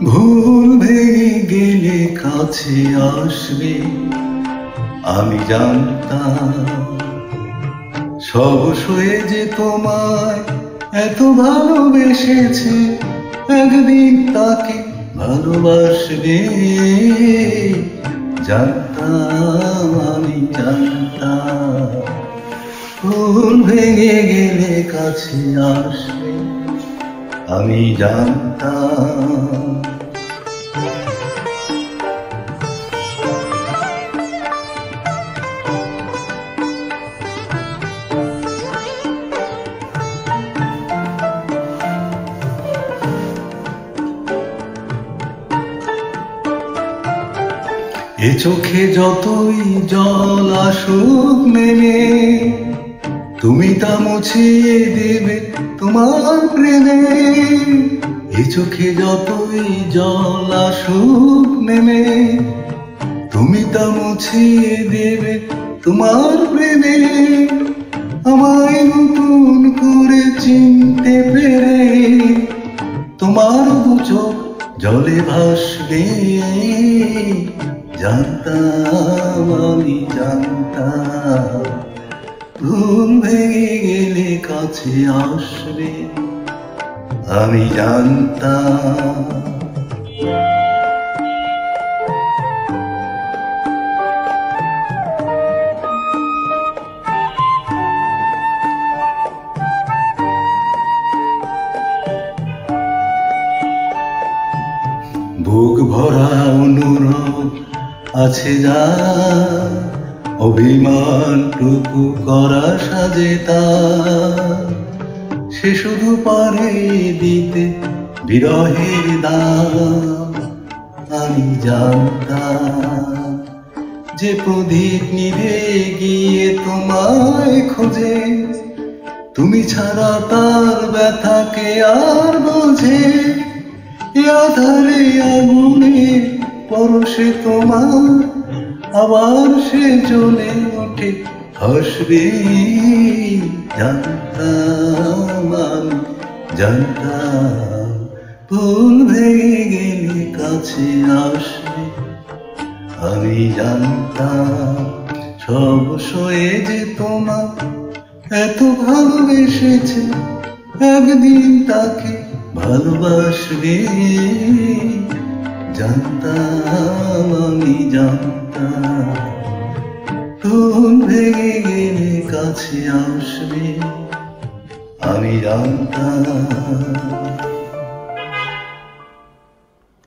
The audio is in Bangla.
ভুল ভেঙে গেলে কাছে আসবে আমি জানতাম। সব সয়ে যে তোমায় এত ভালোবেসেছে, একদিন তাকে ভালোবাসবে জানতাম, আমি জানতাম। ভুল ভেঙে গেলে কাছে আসবে আমি জানতাম। এ চোখে যতই জল আসুক নেমে, তুমি তা মুছিয়ে দেবে তোমার প্রেমে। এ চোখে যতই জল আসুক নেমে, তুমি তা মুছিয়ে দেবে তোমার প্রেমে। আমায় নতুন করে চিনতে পেরে তোমার দু চোখ জলে ভাসবে জানতাম, আমি জানতাম। ভুল ভেঙে গেলে কাছে আসবে আমি জানতাম। বুক ভরা অনুরোধ আছে যা, অভিমানটুকু করা সাজে তা। সে শুধু পারে দিতে বিরহের দাম। আমি জানতাম যে প্রদীপ নিভে গিয়ে তোমায় খোঁজে, তুমি ছাড়া তার ব্যথাকে আর বোঝে। আধারে আগুনে পরশে তোমার আবার সে জ্বলে ওঠে হাসবে জানতাম, আমি জানতাম। ভুল ভেঙে গেলে কাছে আসবে আমি জানতাম। সব সয়ে যে তোমার এত ভালোবেসেছে, একদিন তাকে ভালোবাসবে জানতাম, আমি জানতাম। ভুল ভেঙে গেলে কাছে আসবে আমি জানতাম।